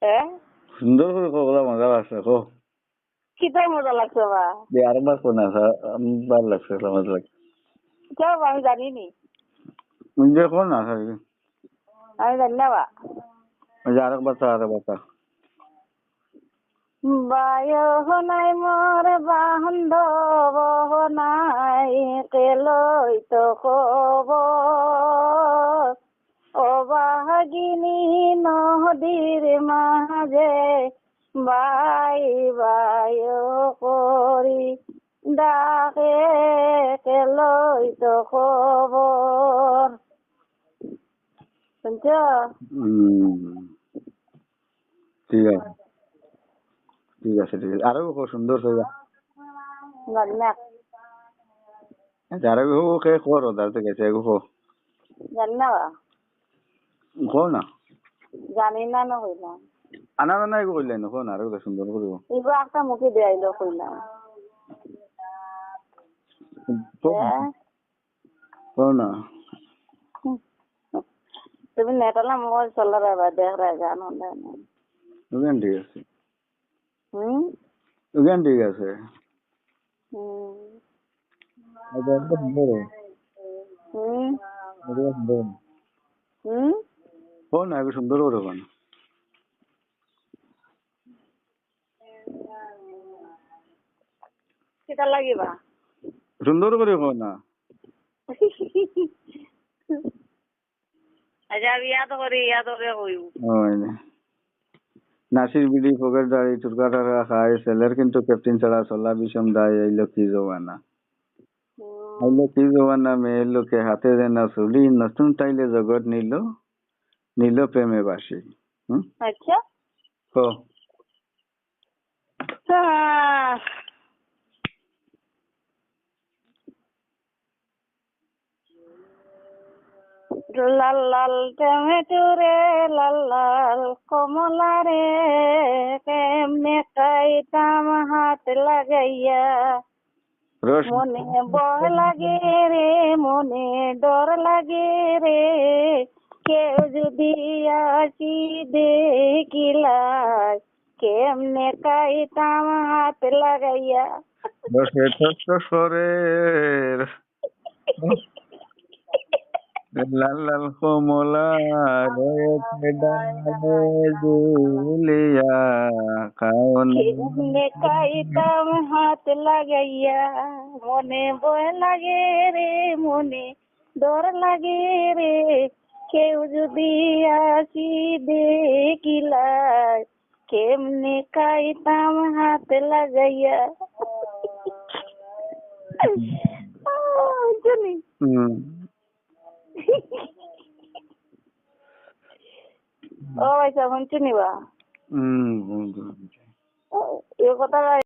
হ্যাঁ, সুন্দর করে কবলা মজা লাগছে কো। কি তোর মজা লাগছে বা? আরেকবার কোন আছে ভালো লাগছে মজা লাগছে। কেউ আমি জানিনি, নিজে কোন আছে আমি জানি না বা। আরেকবার বায়ো নাই মোর বান্ধব নাই, কেলই তো খবর অবাগিনী নদীর মাঝে বাই বায়ো করি ডাকে, কেলই তো খবর। শুনছ? ঠিক আছে ঠিক আছে ঠিক আছে আরো খুব সুন্দর করে জানি না, আরো কে খবর ওদার থেকে গেছে জানি না বা, কো না জানি না না কইলাম। আনা না এগো কইলেন কোন আরো সুন্দর করবো এবার একটা মুখে দেয়াইলো কইলাম। হ্যাঁ, না তুমি নেটালা মোবাইল চলা রাখবা, দেখ রাখা আনন্দ। ওখান ঠিক আছে হুম ওখান ঠিক আছে হুম সুন্দর হুম সুন্দর হুম কোন আগে সুন্দর করে কোন কিটা লাগিবা? সুন্দর করে কোন না আচ্ছা, আমি ইয়াদ করে কইব। নাসির বিড়ি ফকের দাড়ি চুরকা টাকা খায় ছেলের কিন্তু ক্যাপ্টেন ছাড়া চলা বিষম দায় আইলো কি জমানা আইলো কি জমানা মেয়ের লোকে হাতে দেনা চুলি নতুন টাইলে জগৎ নিল নিল প্রেমে বাসি আচ্ছা, ও লাল লাল টমেটো রে, লাল লাল কমলা রে, কেমনে খাইতাম হাত লাগাইয়া। রস মনে ভয় লাগে রে, মনে ডর লাগে রে, কেউ যদি আসি দেখিলাই, কেমনে খাইতাম হাত লাগাইয়া। রসে সরের লাল লাল কমলা রয়েছে ডালে ঝুলিয়া খাও না কেমনে খাইতাম হাত লাগাইয়া। মনে ভয় লাগে রে, মনে ডর লাগে রে, কেউ যদি আসি দেখিলাই, কেমনে খাইতাম হাত লাগাইয়া। জানি ও আচ্ছা, শুনছি নিবা হুম এ কথা